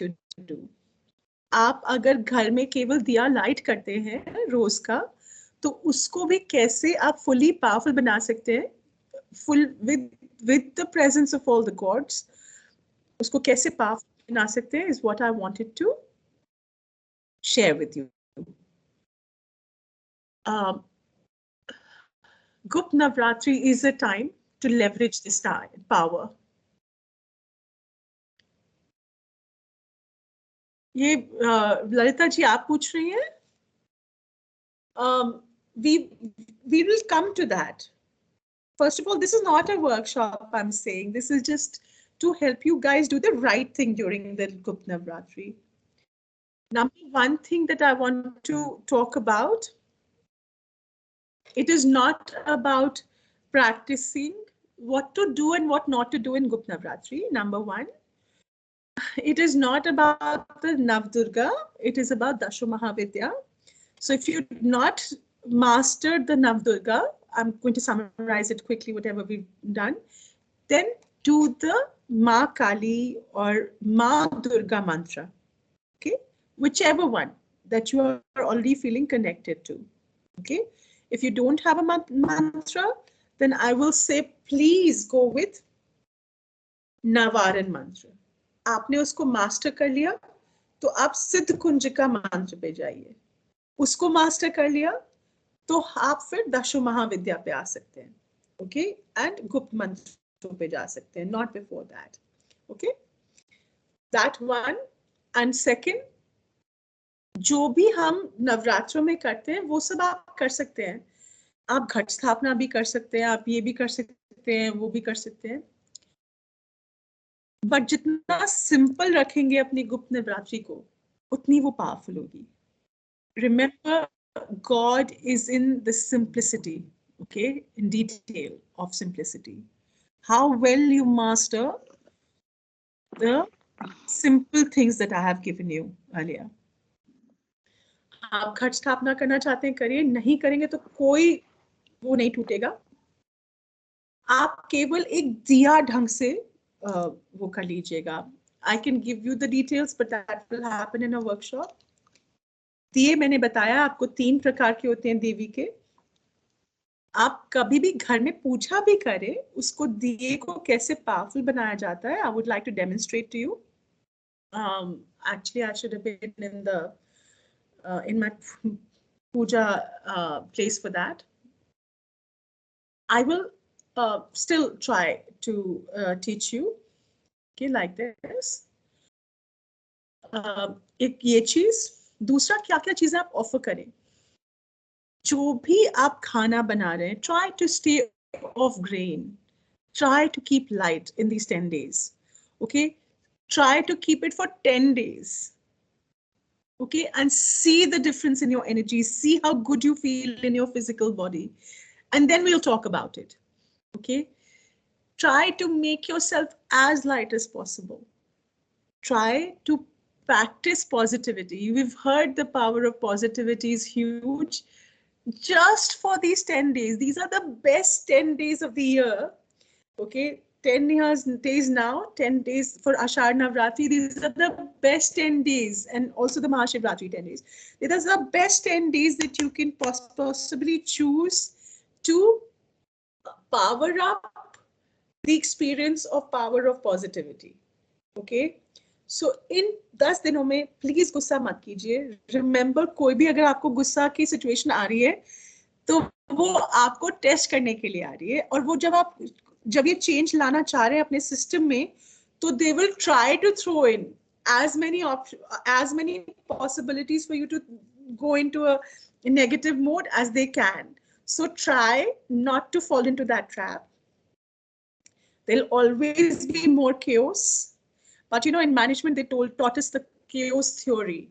you do. आप अगर घर में केवल दिया लाइट करते हैं रोज का, तो उसको भी कैसे आप fully powerful बना सकते हैं, full with the presence of all the gods, उसको कैसे powerful बना सकते हैं is what I wanted to share with you. Gupt Navratri is a time to leverage this power. ये ललिता जी आप पूछ रही हैं? We will come to that. First of all, this is not a workshop, I'm saying. This is just to help you guys do the right thing during the Gupt Navratri. Number one thing that I want to talk about, it is not about practicing what to do and what not to do in Gupt Navratri. Number one, it is not about the Navdurga, it is about Dasho Mahavidya. So if you've not mastered the Navdurga, I'm going to summarize it quickly, whatever we've done, then do the Ma Kali or Ma Durga mantra, okay? Whichever one that you are already feeling connected to, okay? If you don't have a mantra, then I will say, please go with Navaran mantra. आपने उसको master कर लिया, तो आप सिद्ध कुंज का मंत्र पे जाइए. उसको मास्टर कर लिया, तो आप फिर दशो महाविद्या पे आ सकते हैं, okay? And गुप्त मंत्रों पे जा सकते हैं, not before that, okay? That one. And second, जो भी हम नवरात्रों में करते हैं वो सब आप कर सकते हैं. आप घट स्थापना भी कर सकते हैं, आप ये भी कर सकते हैं, वो भी कर सकते हैं. बट जितना सिंपल रखेंगे अपनी गुप्त नवरात्रि को, उतनी वो पावरफुल होगी. Remember, God is in the simplicity, okay, in detail of simplicity. How well you master the simple things that I have given you earlier. आप घट स्थापना करना चाहते हैं, करिए. नहीं करेंगे तो कोई वो नहीं टूटेगा. आप केवल एक दिया ढंग से वो कर लीजिएगा. I can give you the details, but that will happen in a workshop. दिए मैंने बताया आपको 3 प्रकार के होते हैं देवी के. आप कभी भी घर में पूजा भी करें, उसको दिए को कैसे पावरफुल बनाया जाता है, I would like to demonstrate to you. Actually, I should have been in my puja place for that. I will still try to teach you, okay, like this. एक ये चीज. दूसरा, क्या क्या चीजें आप ऑफर करें. जो भी आप खाना बना रहे हैं, try to stay off grain. Try to keep light in these 10 days. Okay? Try to keep it for 10 days. Okay? And see the difference in your energy. See how good you feel in your physical body. And then we'll talk about it. Okay? Try to make yourself as light as possible. Try to practice positivity. We've heard the power of positivity is huge. Just for these 10 days, these are the best 10 days of the year. Okay, 10 days now, 10 days for Ashar Navratri. These are the best 10 days, and also the Mahashivratri 10 days. These are the best 10 days that you can possibly choose to power up the experience of power of positivity. Okay. So in 10 दिनों में please गुस्सा मत कीजिए. Remember, कोई भी अगर आपको गुस्सा की सिचुएशन आ रही है तो वो आपको टेस्ट करने के लिए आ रही है. और वो जब ये चेंज लाना चाह रहे हैं अपने सिस्टम में, तो they will try to throw in as many possibilities for you to go into a negative mode as they can. So try not to fall into that trap. There'll always be more chaos. But you know, in management, they taught us the chaos theory,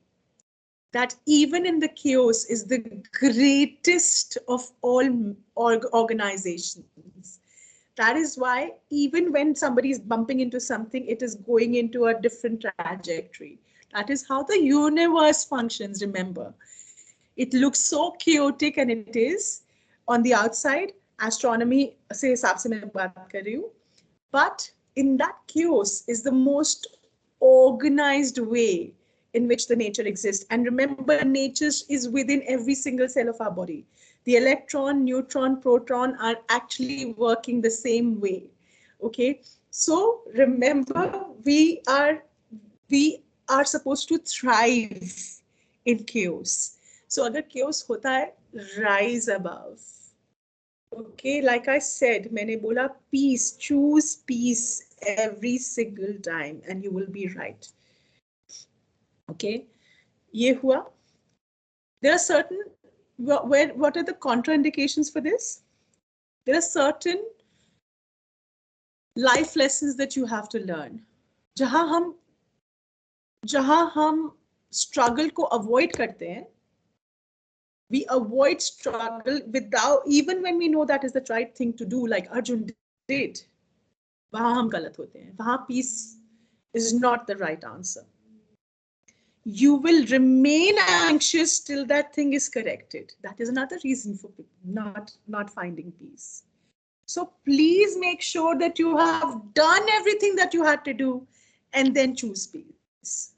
that even in the chaos is the greatest of all organizations. That is why even when somebody is bumping into something, it is going into a different trajectory. That is how the universe functions, remember. It looks so chaotic, and it is on the outside. Astronomy se hisab se main baat kar rahi hu. But in that chaos is the most organized way in which the nature exists. And remember, nature is within every single cell of our body. The electron, neutron, proton are actually working the same way. Okay, so remember, we are supposed to thrive in chaos. So agar chaos hota hai, rise above. Okay, like I said, मैंने बोला peace, choose peace every single time and you will be right. Okay, ये हुआ. There are certain, what are the contraindications for this? There are certain life lessons that you have to learn. जहां हम struggle को avoid करते हैं, we avoid struggle without, even when we know that is the right thing to do, like Arjun did. वहां हम गलत होते हैं. वहां peace is not the right answer. You will remain anxious till that thing is corrected. That is another reason for not finding peace. So please make sure that you have done everything that you had to do and then choose peace.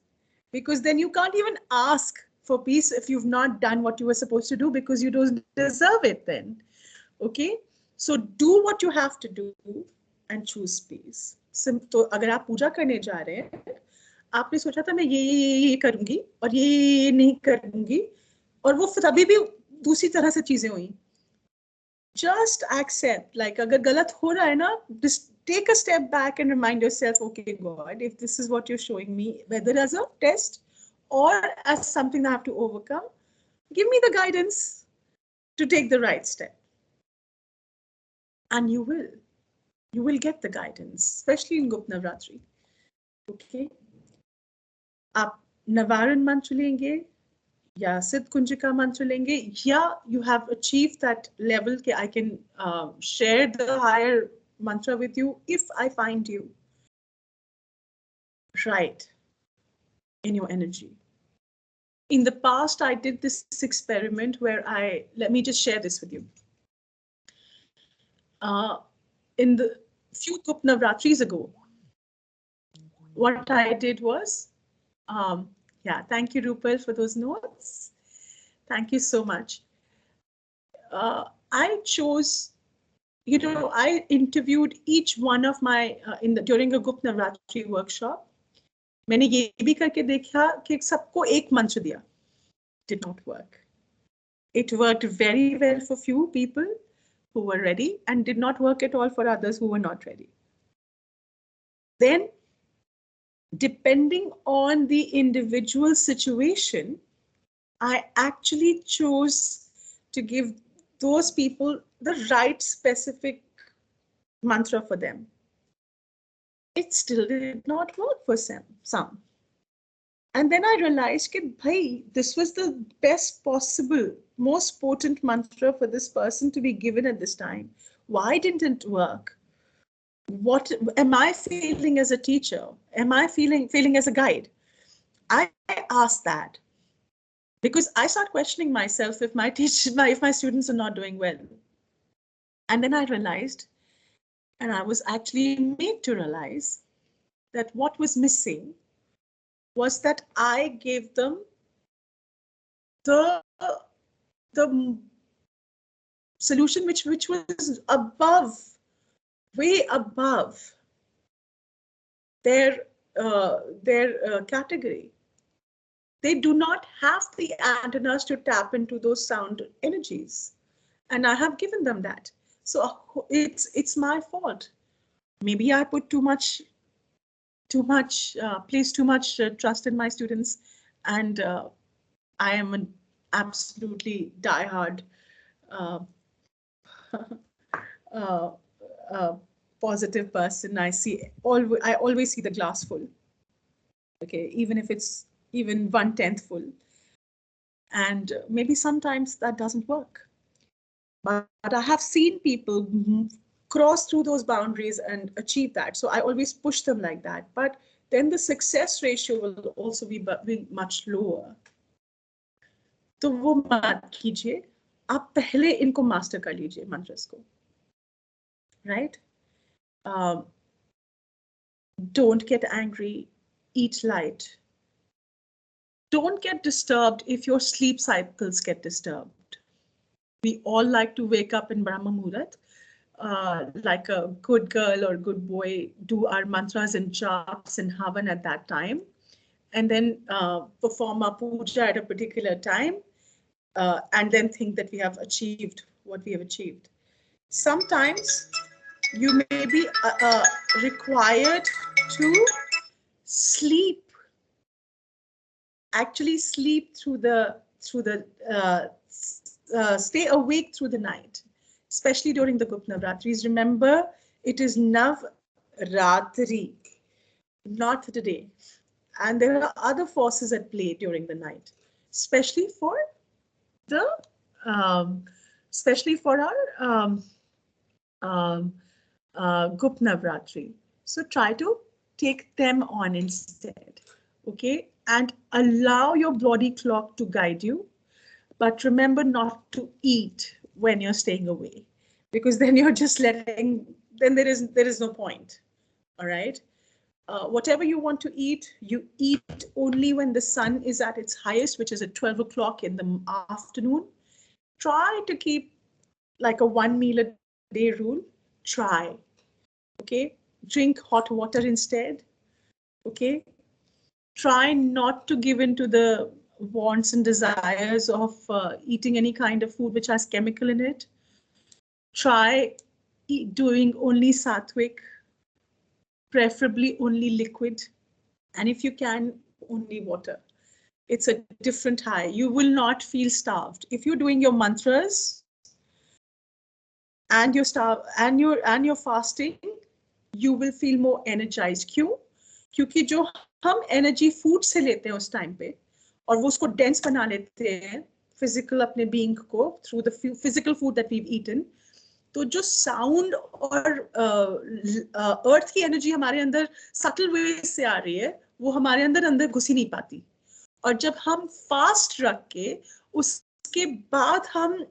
Because then you can't even ask for peace if you've not done what you were supposed to do, because you don't deserve it then. Okay? So do what you have to do and choose peace. तो अगर आप पूजा करने जा रहे हैं, आपने सोचा था मैं ये करूंगी और ये नहीं करूंगी, और वो तभी भी दूसरी तरह से चीजें हुई. Just accept, like अगर गलत हो रहा है ना, just take a step back and remind yourself, okay God, if this is what you're showing me, whether as a test or as something that I have to overcome, give me the guidance to take the right step. And you will get the guidance, especially in Gupt Navratri. Okay, आप नवारण मंत्र लेंगे या सिद्ध कुंजिका मंत्र लेंगे, या you have achieved that level कि I can share the higher mantra with you if I find you right in your energy. In the past, I did this experiment where let me just share this with you. In the few Gupt Navratris ago, what I did was, yeah, thank you, Rupal, for those notes. Thank you so much. I chose, I interviewed each one of my, during a Gupt Navratri workshop. मैंने ये भी करके देखा कि सबको एक मंत्र दिया. Did not work. It worked very well for few people who were ready and did not work at all for others who were not ready. Then, depending on the individual situation, I actually chose to give those people the right specific mantra for them. It still did not work for some. And then I realized that, bhai, this was the best possible, most potent mantra for this person to be given at this time. Why didn't it work? What am I feeling as a teacher? Am I feeling as a guide? I asked that because I start questioning myself if my students are not doing well. And then I realized, and I was actually made to realize, that what was missing was that I gave them the solution which was above, way above their category. They do not have the antennas to tap into those sound energies, and I have given them that. So it's my fault. Maybe I put too much place too much trust in my students, and I am an absolutely diehard positive person. I always see the glass full. Okay, even if it's even 1/10 full, and maybe sometimes that doesn't work. But I have seen people cross through those boundaries and achieve that. So I always push them like that. But then the success ratio will also be much lower. तो वो मत कीजिए, आप पहले इनको master कर लीजिए मंत्रस को, right? Don't get angry. eat light. Don't get disturbed if your sleep cycles get disturbed. We all like to wake up in Brahma Muhurat, like a good girl or good boy, do our mantras and japs and havan at that time, and then perform our puja at a particular time, and then think that we have achieved what we have achieved. Sometimes you may be required to sleep, actually sleep through the stay awake through the night, especially during the Gupt Navratris. Remember, it is Navratri, not the day. And there are other forces at play during the night, especially for the especially for our Gupt Navratri. So try to take them on instead, okay? And allow your body clock to guide you. But remember not to eat when you're staying away, because then you're just letting, then there is no point, all right? Whatever you want to eat, you eat only when the sun is at its highest, which is at 12 o'clock in the afternoon. Try to keep like a 1 meal a day rule. Try, okay? Drink hot water instead, okay? Try not to give in to the wants and desires of eating any kind of food which has chemical in it. Try doing only sattvic, preferably only liquid, and if you can, only water. It's a different high. You will not feel starved. If you're doing your mantras and you're fasting, you will feel more energized. क्यों? क्योंकि जो हम energy food से लेते हैं उस time पे और वो उसको डेंस बना लेते हैं फिजिकल अपने बीइंग को through the physical food that we've eaten, तो जो साउंड और अर्थ की एनर्जी हमारे अंदर सटल वे से आ रही है वो हमारे अंदर घुस ही नहीं पाती. और जब हम फास्ट रख के उसके बाद हम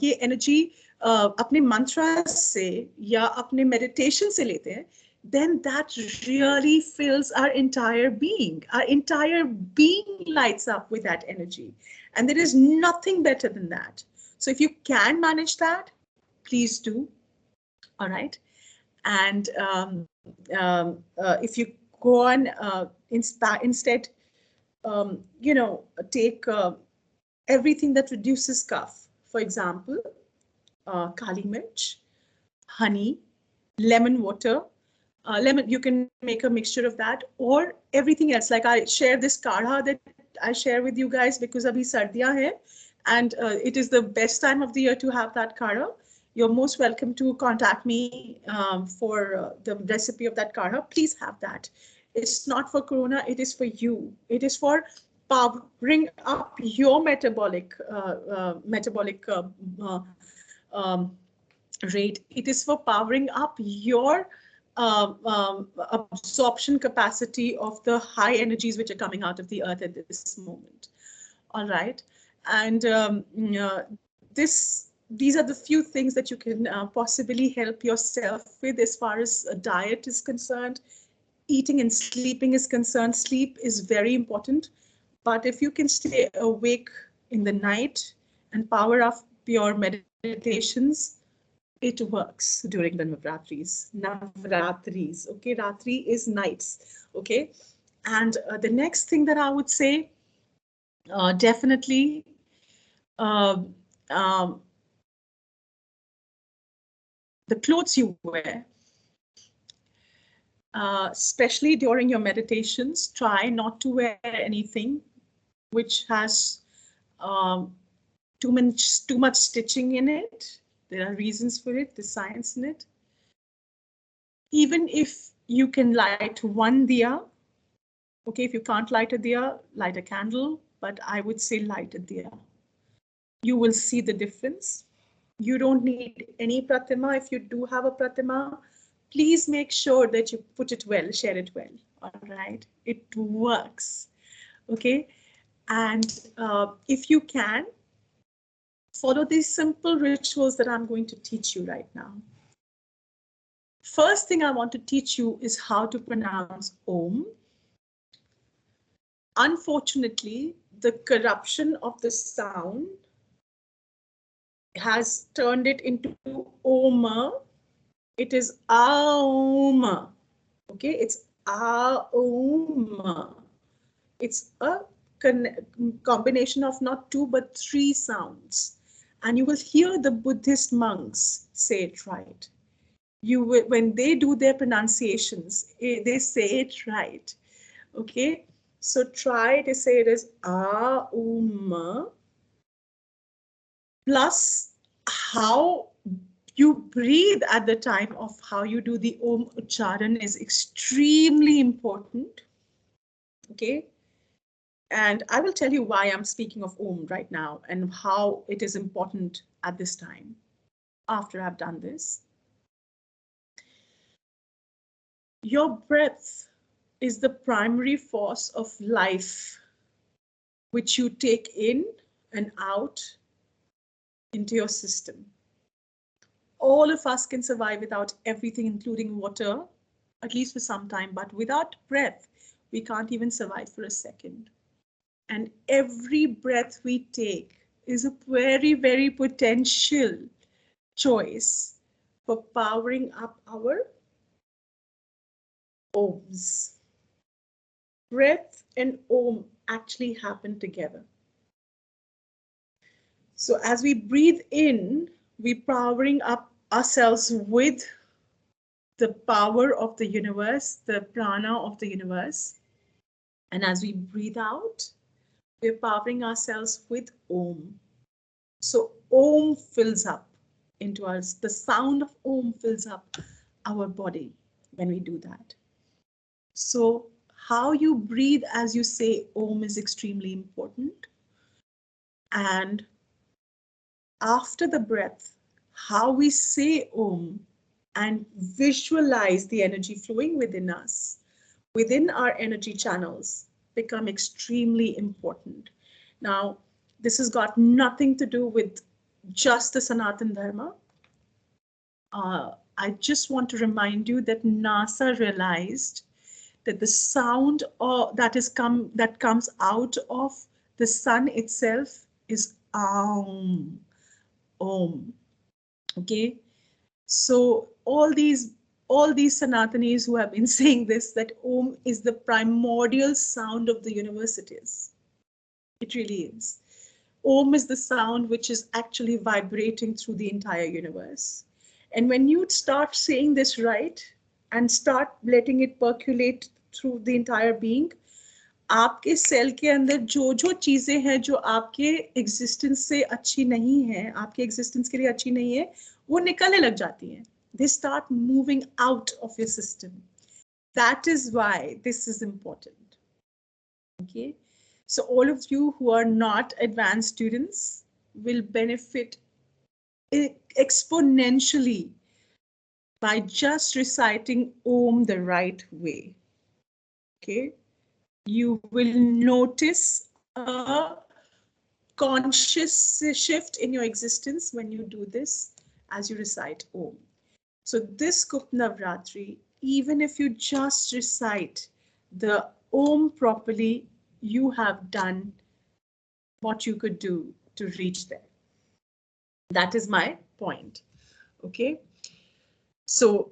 ये एनर्जी अपने मंत्र से या अपने मेडिटेशन से लेते हैं, then that really fills our entire being. Our entire being lights up with that energy. And there is nothing better than that. So if you can manage that, please do. All right. And if you go on instead, you know, take everything that reduces cough. For example, kali mirch, honey, lemon water. Lemon, you can make a mixture of that or everything else. Like I share this kadha that I share with you guys because abhi sardiyan hai, and it is the best time of the year to have that kadha. You're most welcome to contact me for the recipe of that kadha. Please have that. It's not for corona, it is for you. It is for powering up your metabolic rate. It is for powering up your absorption capacity of the high energies which are coming out of the earth at this moment. All right. And these are the few things that you can possibly help yourself with as far as diet is concerned. Eating and sleeping is concerned. Sleep is very important. But if you can stay awake in the night and power up your meditations, it works during the Navratris. Navratris, okay? Ratri is nights, okay? And the next thing that I would say, definitely, the clothes you wear, especially during your meditations, try not to wear anything which has too much stitching in it. There are reasons for it, there's science in it. Even if you can light one diya, okay, if you can't light a diya, light a candle, but I would say light a diya. You will see the difference. You don't need any pratima. If you do have a pratima, please make sure that you put it well, share it well, all right? It works, okay? And if you can, follow these simple rituals that I'm going to teach you right now. First thing I want to teach you is how to pronounce Om. unfortunately, the corruption of the sound has turned it into Om. It is Aum. Okay, it's Aum. It's a combination of not two but three sounds. And you will hear the Buddhist monks say it right. You will, when they do their pronunciations, they say it right. Okay, so try to say it as Aum. Plus, how you breathe at the time of how you do the Om Ucharan is extremely important. Okay. And I will tell you why I'm speaking of Om right now and how it is important at this time after I've done this. Your breath is the primary force of life, which you take in and out into your system. All of us can survive without everything, including water, at least for some time, but without breath, we can't even survive for a second. And every breath we take is a very, very potential choice for powering up our Oms. Breath and Om actually happen together. So as we breathe in, we're powering up ourselves with the power of the universe, the prana of the universe. And as we breathe out, we're powering ourselves with Om. So Om fills up into us. The sound of Om fills up our body when we do that. So how you breathe as you say Om is extremely important. And after the breath, how we say Om and visualize the energy flowing within us, within our energy channels, become extremely important. Now, this has got nothing to do with just the Sanatan Dharma. I just want to remind you that NASA realized that the sound that comes out of the sun itself is Aum. Om. Okay, so all these Sanatanis who have been saying this, that Om is the primordial sound of the universe. It really is. Om is the sound which is actually vibrating through the entire universe. And when you start saying this right and start letting it percolate through the entire being, आपके cell के अंदर जो जो चीजें हैं जो आपके existence से अच्छी नहीं है, आपके एग्जिस्टेंस के लिए अच्छी नहीं है, वो निकलने लग जाती हैं. They start moving out of your system. That is why this is important. Okay, so all of you who are not advanced students will benefit exponentially by just reciting Om the right way. Okay, you will notice a conscious shift in your existence when you do this as you recite Om. So this Gupt Navratri, even if you just recite the Om properly, you have done what you could do to reach there. That is my point. Okay. So